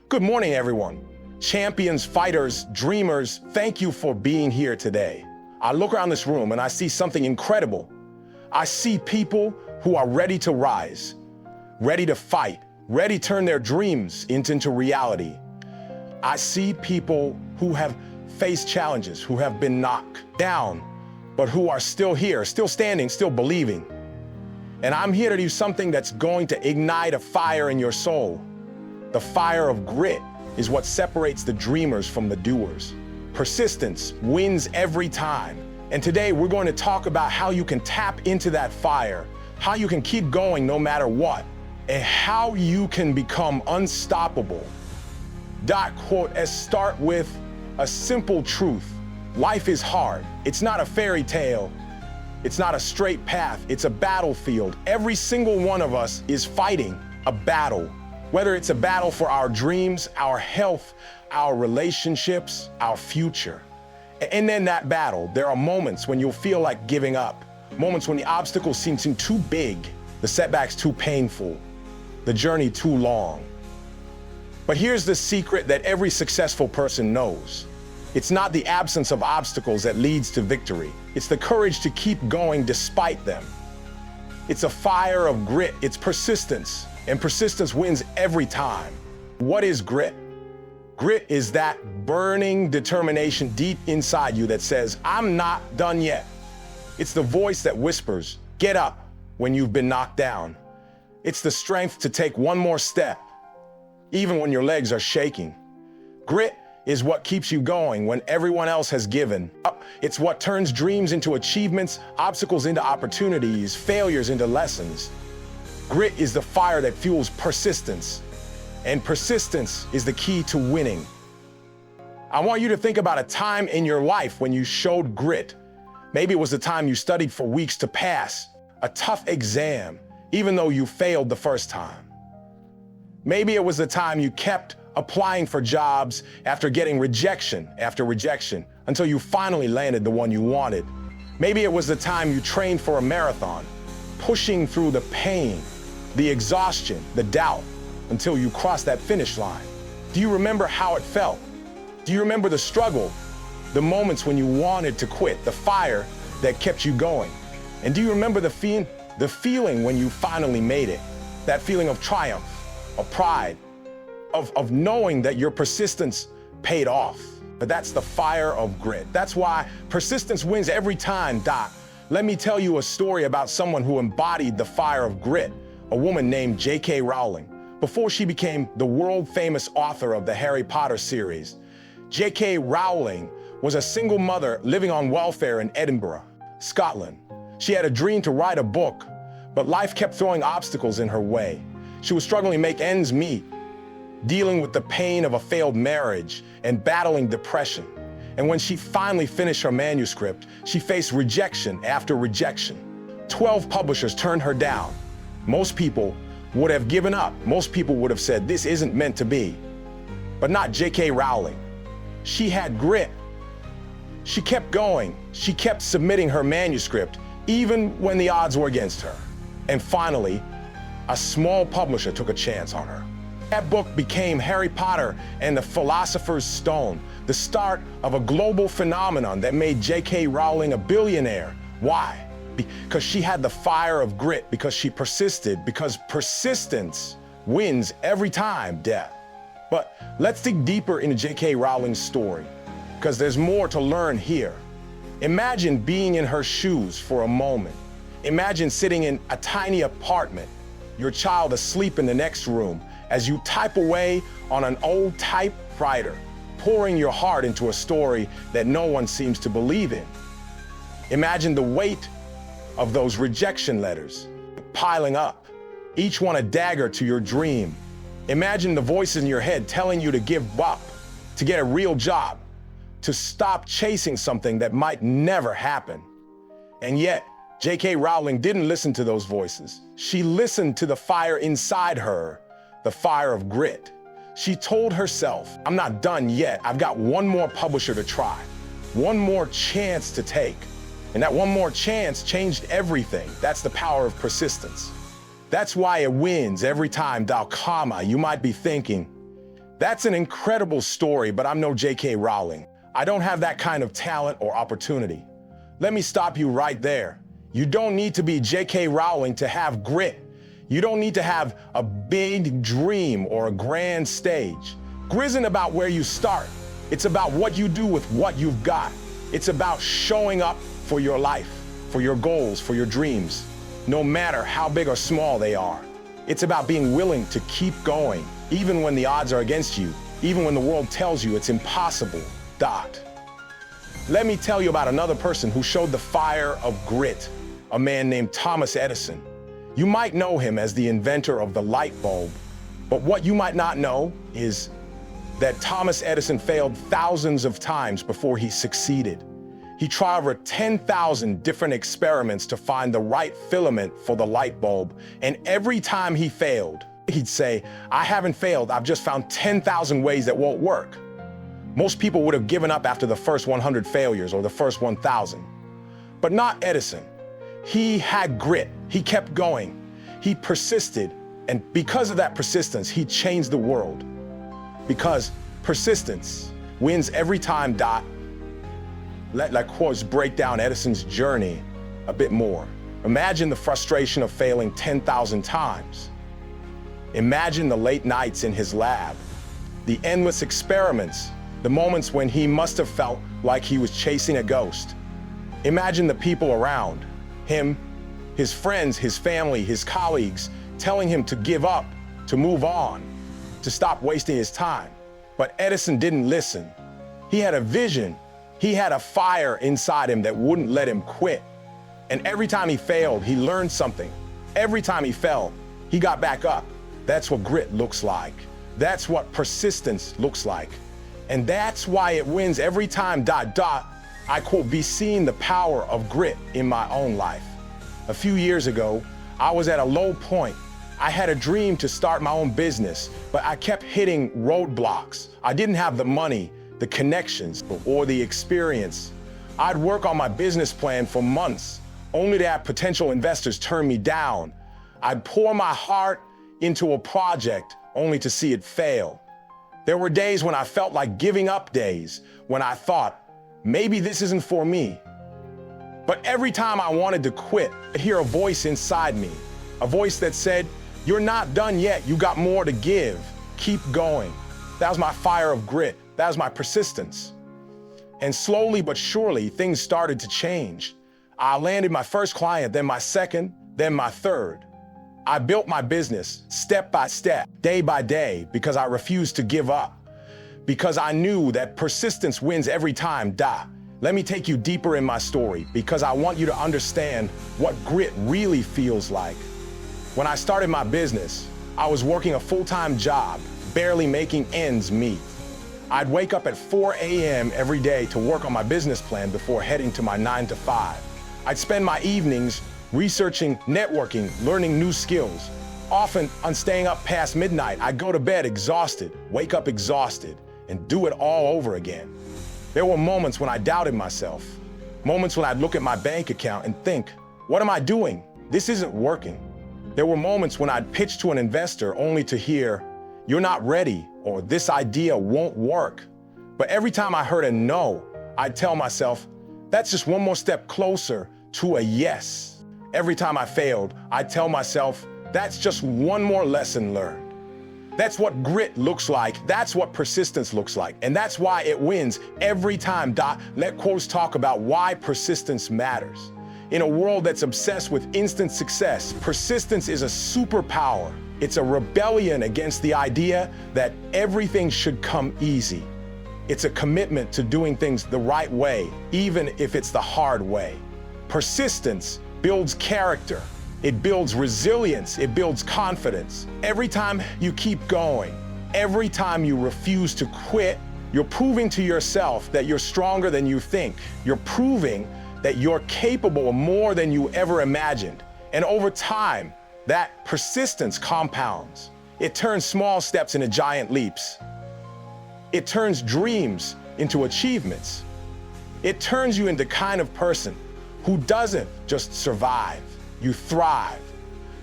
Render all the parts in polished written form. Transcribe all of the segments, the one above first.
Good morning, everyone. Champions, fighters, dreamers, thank you for being here today. I look around this room and I see something incredible. I see people who are ready to rise, ready to fight, ready to turn their dreams into reality. I see people who have faced challenges, who have been knocked down, but who are still here, still standing, still believing. And I'm here to do something that's going to ignite a fire in your soul. The fire of grit is what separates the dreamers from the doers. Persistence wins every time. And today we're going to talk about how you can tap into that fire, how you can keep going no matter what, and how you can become unstoppable. Let's start with a simple truth. Life is hard. It's not a fairy tale. It's not a straight path. It's a battlefield. Every single one of us is fighting a battle. Whether it's a battle for our dreams, our health, our relationships, our future. And in that battle, there are moments when you'll feel like giving up, moments when the obstacles seem too big, the setbacks too painful, the journey too long. But here's the secret that every successful person knows. It's not the absence of obstacles that leads to victory. It's the courage to keep going despite them. It's a fire of grit. It's persistence. And persistence wins every time. What is grit? Grit is that burning determination deep inside you that says, I'm not done yet. It's the voice that whispers, get up when you've been knocked down. It's the strength to take one more step, even when your legs are shaking. Grit is what keeps you going when everyone else has given up. It's what turns dreams into achievements, obstacles into opportunities, failures into lessons. Grit is the fire that fuels persistence, and persistence is the key to winning. I want you to think about a time in your life when you showed grit. Maybe it was the time you studied for weeks to pass a tough exam, even though you failed the first time. Maybe it was the time you kept applying for jobs after getting rejection after rejection until you finally landed the one you wanted. Maybe it was the time you trained for a marathon, pushing through the pain, the exhaustion, the doubt, until you crossed that finish line. Do you remember how it felt? Do you remember the struggle, the moments when you wanted to quit, the fire that kept you going? And do you remember the feeling when you finally made it? That feeling of triumph, of pride, of knowing that your persistence paid off. But that's the fire of grit. That's why persistence wins every time, Doc. Let me tell you a story about someone who embodied the fire of grit. A woman named J.K. Rowling. Before she became the world-famous author of the Harry Potter series, J.K. Rowling was a single mother living on welfare in Edinburgh, Scotland. She had a dream to write a book, but life kept throwing obstacles in her way. She was struggling to make ends meet, dealing with the pain of a failed marriage and battling depression. And when she finally finished her manuscript, she faced rejection after rejection. 12 publishers turned her down. Most people would have given up. Most people would have said, this isn't meant to be. But not J.K. Rowling. She had grit. She kept going. She kept submitting her manuscript, even when the odds were against her. And finally, a small publisher took a chance on her. That book became Harry Potter and the Philosopher's Stone, the start of a global phenomenon that made J.K. Rowling a billionaire. Why? Because she had the fire of grit, because she persisted, because persistence wins every time, death. But let's dig deeper into J.K. Rowling's story, because there's more to learn here. Imagine being in her shoes for a moment. Imagine sitting in a tiny apartment, your child asleep in the next room, as you type away on an old typewriter, pouring your heart into a story that no one seems to believe in. Imagine the weight of those rejection letters piling up, each one a dagger to your dream. Imagine the voices in your head telling you to give up, to get a real job, to stop chasing something that might never happen. And yet, J.K. Rowling didn't listen to those voices. She listened to the fire inside her, the fire of grit. She told herself, I'm not done yet. I've got one more publisher to try, one more chance to take. And that one more chance changed everything. That's the power of persistence. That's why it wins every time. You might be thinking, That's an incredible story, but I'm no J.K. Rowling. I don't have that kind of talent or opportunity. Let me stop you right there. You don't need to be J.K. Rowling to have grit. You don't need to have a big dream or a grand stage. Grit isn't about where you start. It's about what you do with what you've got. It's about showing up for your life, for your goals, for your dreams, no matter how big or small they are. It's about being willing to keep going, even when the odds are against you, even when the world tells you it's impossible. Let me tell you about another person who showed the fire of grit, a man named Thomas Edison. You might know him as the inventor of the light bulb, but what you might not know is that Thomas Edison failed thousands of times before he succeeded. He tried over 10,000 different experiments to find the right filament for the light bulb, and every time he failed, he'd say, "I haven't failed, I've just found 10,000 ways that won't work." Most people would have given up after the first 100 failures or the first 1,000. But not Edison. He had grit. He kept going. He persisted. And because of that persistence, he changed the world. Because persistence wins every time. Let quotes break down Edison's journey a bit more. Imagine the frustration of failing 10,000 times. Imagine the late nights in his lab, the endless experiments, the moments when he must have felt like he was chasing a ghost. Imagine the people around him, his friends, his family, his colleagues, telling him to give up, to move on, to stop wasting his time. But Edison didn't listen. He had a vision. He had a fire inside him that wouldn't let him quit. And every time he failed, he learned something. Every time he fell, he got back up. That's what grit looks like. That's what persistence looks like. And that's why it wins every time. I quote, be seeing the power of grit in my own life. A few years ago, I was at a low point. I had a dream to start my own business, but I kept hitting roadblocks. I didn't have the money, the connections, or the experience. I'd work on my business plan for months, only to have potential investors turn me down. I'd pour my heart into a project, only to see it fail. There were days when I felt like giving up, days when I thought, maybe this isn't for me. But every time I wanted to quit, I'd hear a voice inside me, a voice that said, "You're not done yet, you got more to give, keep going." That was my fire of grit, that was my persistence. And slowly but surely, things started to change. I landed my first client, then my second, then my third. I built my business step by step, day by day, because I refused to give up. Because I knew that persistence wins every time. Let me take you deeper in my story, because I want you to understand what grit really feels like. When I started my business, I was working a full-time job, barely making ends meet. I'd wake up at 4 a.m. every day to work on my business plan before heading to my 9 to 5. I'd spend my evenings researching, networking, learning new skills. Often on staying up past midnight, I'd go to bed exhausted, wake up exhausted, and do it all over again. There were moments when I doubted myself, moments when I'd look at my bank account and think, what am I doing? This isn't working. There were moments when I'd pitch to an investor only to hear, "You're not ready," or "This idea won't work." But every time I heard a no, I'd tell myself, that's just one more step closer to a yes. Every time I failed, I'd tell myself, that's just one more lesson learned. That's what grit looks like. That's what persistence looks like. And that's why it wins every time. Let quotes talk about why persistence matters. In a world that's obsessed with instant success, persistence is a superpower. It's a rebellion against the idea that everything should come easy. It's a commitment to doing things the right way, even if it's the hard way. Persistence builds character. It builds resilience. It builds confidence. Every time you keep going, every time you refuse to quit, you're proving to yourself that you're stronger than you think. You're proving that you're capable of more than you ever imagined. And over time, that persistence compounds. It turns small steps into giant leaps. It turns dreams into achievements. It turns you into the kind of person who doesn't just survive, you thrive.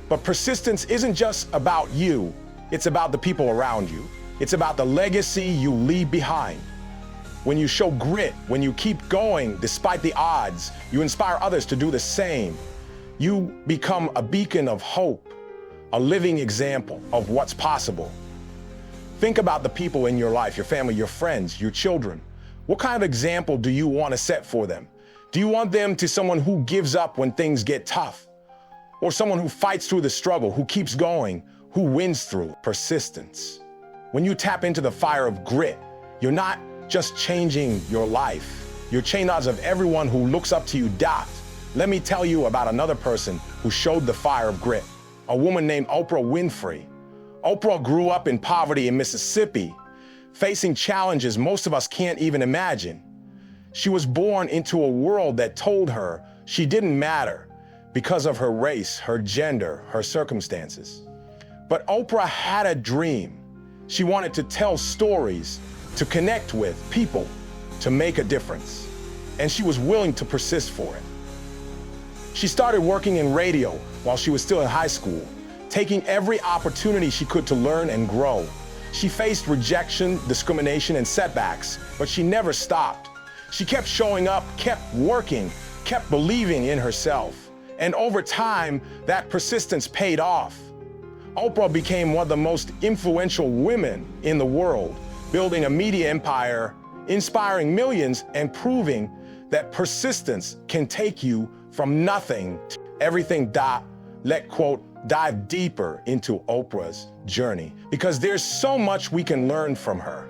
But persistence isn't just about you, it's about the people around you. It's about the legacy you leave behind. When you show grit, when you keep going despite the odds, you inspire others to do the same. You become a beacon of hope, a living example of what's possible. Think about the people in your life, your family, your friends, your children. What kind of example do you want to set for them? Do you want them to someone who gives up when things get tough? Or someone who fights through the struggle, who keeps going, who wins through persistence? When you tap into the fire of grit, you're not just changing your life. You're changing the lives of everyone who looks up to you. Let me tell you about another person who showed the fire of grit, a woman named Oprah Winfrey. Oprah grew up in poverty in Mississippi, facing challenges most of us can't even imagine. She was born into a world that told her she didn't matter because of her race, her gender, her circumstances. But Oprah had a dream. She wanted to tell stories, to connect with people, to make a difference. And she was willing to persist for it. She started working in radio while she was still in high school, taking every opportunity she could to learn and grow. She faced rejection, discrimination, and setbacks, but she never stopped. She kept showing up, kept working, kept believing in herself. And over time, that persistence paid off. Oprah became one of the most influential women in the world, building a media empire, inspiring millions, and proving that persistence can take you from nothing to everything. Let's dive deeper into Oprah's journey, because there's so much we can learn from her.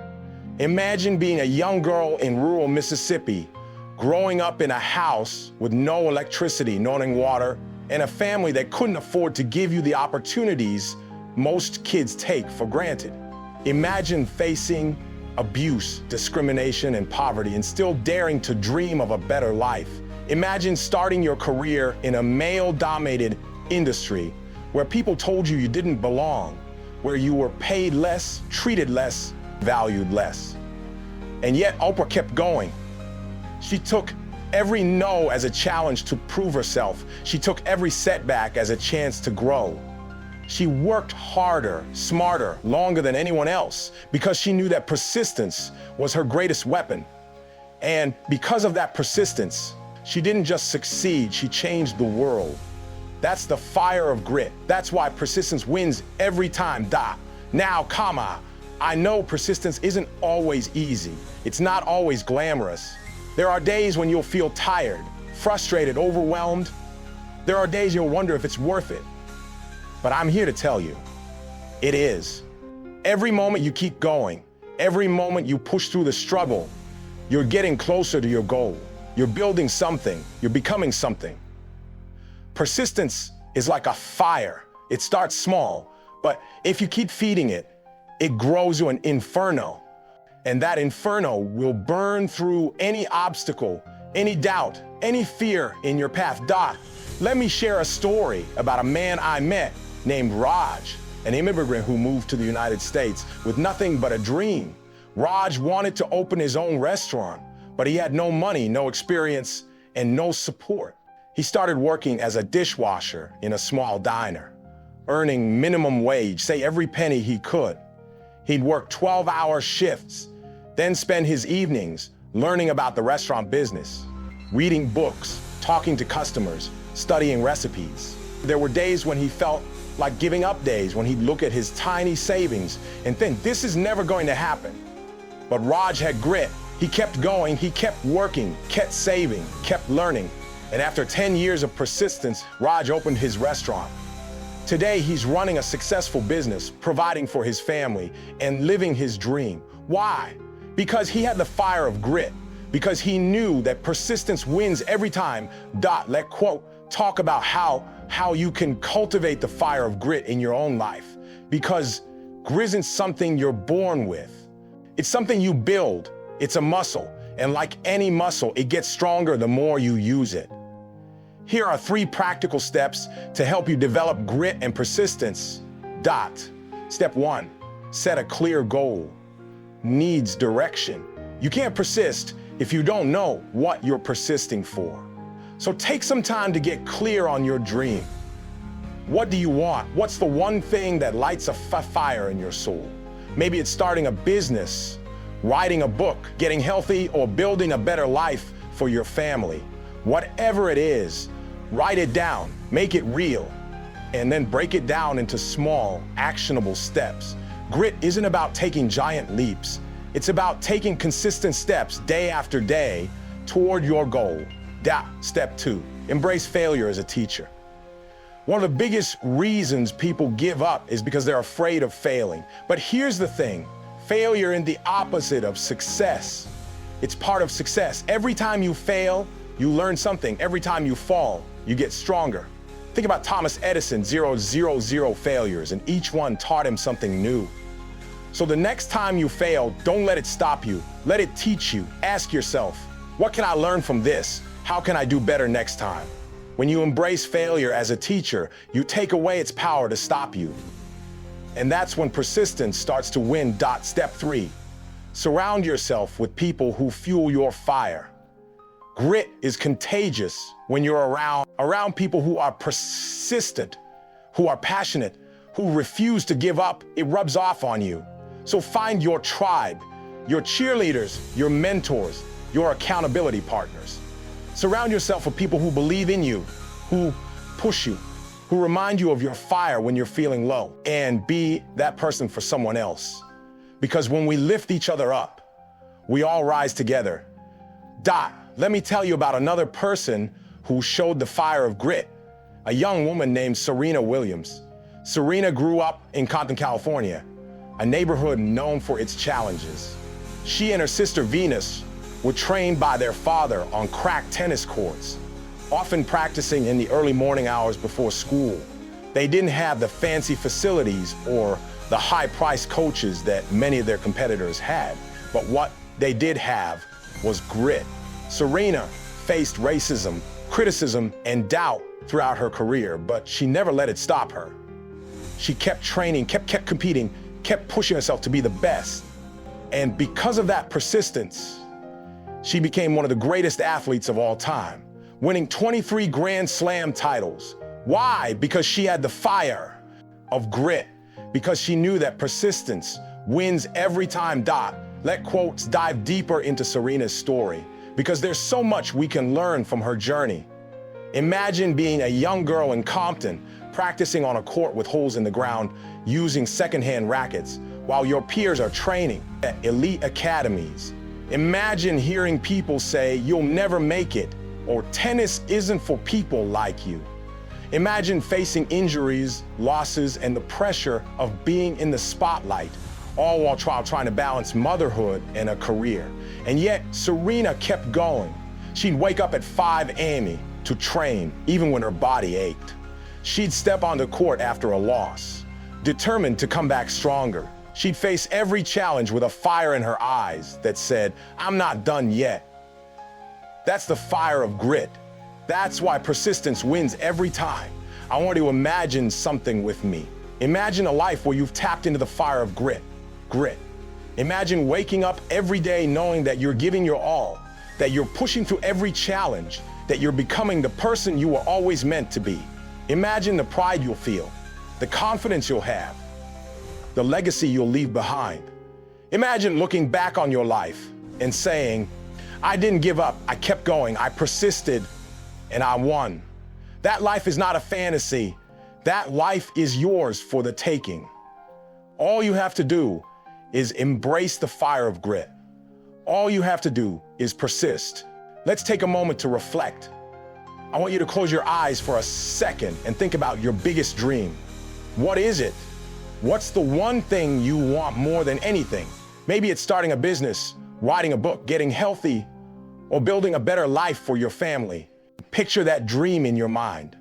Imagine being a young girl in rural Mississippi, growing up in a house with no electricity, no running water, and a family that couldn't afford to give you the opportunities most kids take for granted. Imagine facing abuse, discrimination, and poverty, and still daring to dream of a better life. Imagine starting your career in a male-dominated industry where people told you you didn't belong, where you were paid less, treated less, valued less. And yet Oprah kept going. She took every no as a challenge to prove herself. She took every setback as a chance to grow. She worked harder, smarter, longer than anyone else because she knew that persistence was her greatest weapon. And because of that persistence, she didn't just succeed, she changed the world. That's the fire of grit. That's why persistence wins every time. Now, I know persistence isn't always easy. It's not always glamorous. There are days when you'll feel tired, frustrated, overwhelmed. There are days you'll wonder if it's worth it. But I'm here to tell you, it is. Every moment you keep going, every moment you push through the struggle, you're getting closer to your goal. You're building something, you're becoming something. Persistence is like a fire. It starts small, but if you keep feeding it, it grows to an inferno. And that inferno will burn through any obstacle, any doubt, any fear in your path. Let me share a story about a man I met named Raj, an immigrant who moved to the United States with nothing but a dream. Raj wanted to open his own restaurant, but he had no money, no experience, and no support. He started working as a dishwasher in a small diner, earning minimum wage, say every penny he could. He'd work 12-hour shifts, then spend his evenings learning about the restaurant business, reading books, talking to customers, studying recipes. There were days when he felt like giving up, days when he'd look at his tiny savings and think, this is never going to happen. But Raj had grit. He kept going, he kept working, kept saving, kept learning. And after 10 years of persistence, Raj opened his restaurant. Today, he's running a successful business, providing for his family and living his dream. Why? Because he had the fire of grit, because he knew that persistence wins every time. Let's talk about how you can cultivate the fire of grit in your own life, because grit isn't something you're born with. It's something you build. It's a muscle, and like any muscle, it gets stronger the more you use it. Here are 3 practical steps to help you develop grit and persistence. Step 1, set a clear goal. Needs direction. You can't persist if you don't know what you're persisting for. So take some time to get clear on your dream. What do you want? What's the one thing that lights a fire in your soul? Maybe it's starting a business, writing a book, getting healthy, or building a better life for your family. Whatever it is, write it down, make it real, and then break it down into small, actionable steps. Grit isn't about taking giant leaps. It's about taking consistent steps day after day toward your goal. Step 2, embrace failure as a teacher. One of the biggest reasons people give up is because they're afraid of failing. But here's the thing, failure is the opposite of success. It's part of success. Every time you fail, you learn something. Every time you fall, you get stronger. Think about Thomas Edison, 0 failures, and each one taught him something new. So the next time you fail, don't let it stop you. Let it teach you. Ask yourself, what can I learn from this? How can I do better next time? When you embrace failure as a teacher, you take away its power to stop you. And that's when persistence starts to win. Step 3, surround yourself with people who fuel your fire. Grit is contagious when you're around people who are persistent, who are passionate, who refuse to give up. It rubs off on you. So find your tribe, your cheerleaders, your mentors, your accountability partners. Surround yourself with people who believe in you, who push you, who remind you of your fire when you're feeling low, and be that person for someone else. Because when we lift each other up, we all rise together. Let me tell you about another person who showed the fire of grit, a young woman named Serena Williams. Serena grew up in Compton, California, a neighborhood known for its challenges. She and her sister Venus were trained by their father on cracked tennis courts, often practicing in the early morning hours before school. They didn't have the fancy facilities or the high-priced coaches that many of their competitors had, but what they did have was grit. Serena faced racism, criticism, and doubt throughout her career, but she never let it stop her. She kept training, kept competing, kept pushing herself to be the best. And because of that persistence, she became one of the greatest athletes of all time, winning 23 Grand Slam titles. Why? Because she had the fire of grit, because she knew that persistence wins every time. Let's dive deeper into Serena's story, because there's so much we can learn from her journey. Imagine being a young girl in Compton, practicing on a court with holes in the ground, using secondhand rackets, while your peers are training at elite academies. Imagine hearing people say, "You'll never make it," or "Tennis isn't for people like you." Imagine facing injuries, losses, and the pressure of being in the spotlight, all while trying to balance motherhood and a career. And yet, Serena kept going. She'd wake up at 5 a.m. to train, even when her body ached. She'd step on the court after a loss, determined to come back stronger. She'd face every challenge with a fire in her eyes that said, "I'm not done yet." That's the fire of grit. That's why persistence wins every time. I want you to imagine something with me. Imagine a life where you've tapped into the fire of grit. Imagine waking up every day knowing that you're giving your all, that you're pushing through every challenge, that you're becoming the person you were always meant to be. Imagine the pride you'll feel, the confidence you'll have, the legacy you'll leave behind. Imagine looking back on your life and saying, "I didn't give up, I kept going, I persisted, and I won." That life is not a fantasy. That life is yours for the taking. All you have to do is embrace the fire of grit. All you have to do is persist. Let's take a moment to reflect. I want you to close your eyes for a second and think about your biggest dream. What is it? What's the one thing you want more than anything? Maybe it's starting a business, writing a book, getting healthy, or building a better life for your family. Picture that dream in your mind.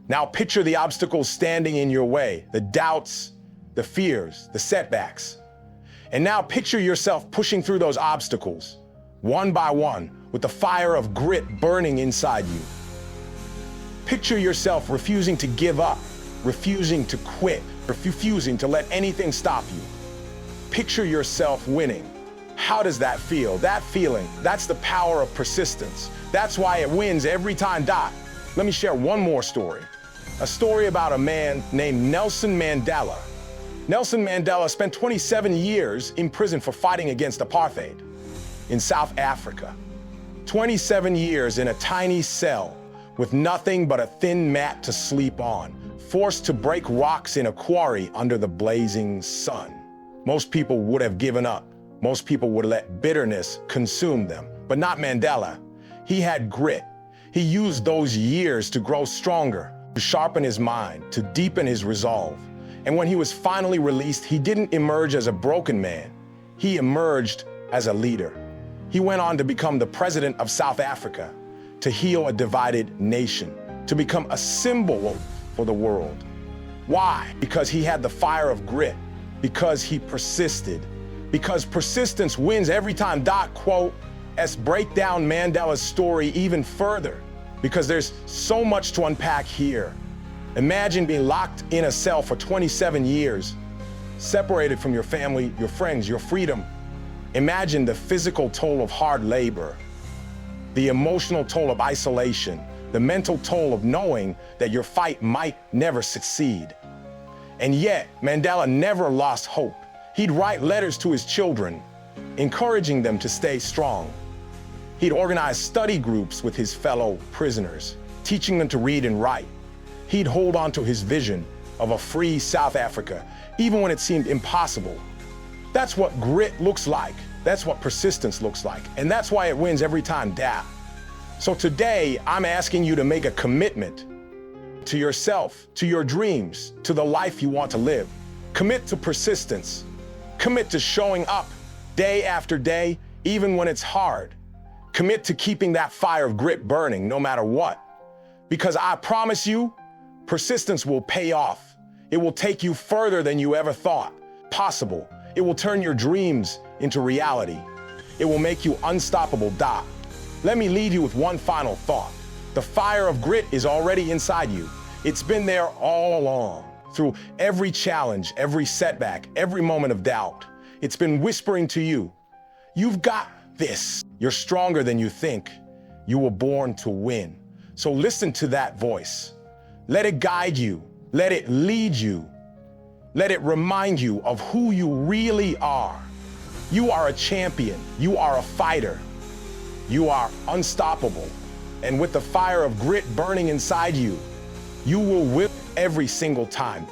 Now picture the obstacles standing in your way, the doubts, the fears, the setbacks. And now picture yourself pushing through those obstacles, one by one, with the fire of grit burning inside you. Picture yourself refusing to give up, refusing to quit, refusing to let anything stop you. Picture yourself winning. How does that feel? That feeling, that's the power of persistence. That's why it wins every time. Let me share one more story. A story about a man named Nelson Mandela. Nelson Mandela spent 27 years in prison for fighting against apartheid in South Africa. 27 years in a tiny cell with nothing but a thin mat to sleep on, forced to break rocks in a quarry under the blazing sun. Most people would have given up. Most people would let bitterness consume them. But not Mandela. He had grit. He used those years to grow stronger, to sharpen his mind, to deepen his resolve. And when he was finally released, he didn't emerge as a broken man. He emerged as a leader. He went on to become the president of South Africa, to heal a divided nation, to become a symbol for the world. Why? Because he had the fire of grit, because he persisted, because persistence wins every time. Quote, let's break down Mandela's story even further, because there's so much to unpack here. Imagine being locked in a cell for 27 years, separated from your family, your friends, your freedom. Imagine the physical toll of hard labor, the emotional toll of isolation, the mental toll of knowing that your fight might never succeed. And yet, Mandela never lost hope. He'd write letters to his children, encouraging them to stay strong. He'd organize study groups with his fellow prisoners, teaching them to read and write. He'd hold on to his vision of a free South Africa, even when it seemed impossible. That's what grit looks like. That's what persistence looks like. And that's why it wins every time. So today, I'm asking you to make a commitment to yourself, to your dreams, to the life you want to live. Commit to persistence. Commit to showing up day after day, even when it's hard. Commit to keeping that fire of grit burning no matter what. Because I promise you, persistence will pay off. It will take you further than you ever thought possible. It will turn your dreams into reality. It will make you unstoppable. Let me leave you with one final thought. The fire of grit is already inside you. It's been there all along, through every challenge, every setback, every moment of doubt. It's been whispering to you, you've got this. You're stronger than you think. You were born to win. So listen to that voice. Let it guide you. Let it lead you. Let it remind you of who you really are. You are a champion. You are a fighter. You are unstoppable. And with the fire of grit burning inside you, you will win every single time.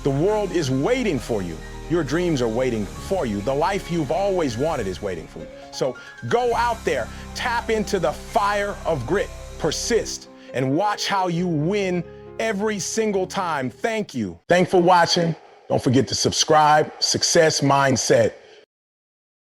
The world is waiting for you. Your dreams are waiting for you. The life you've always wanted is waiting for you. So go out there, tap into the fire of grit, persist, and watch how you win every single time. Thank you. Thanks for watching. Don't forget to subscribe. Success Mindset.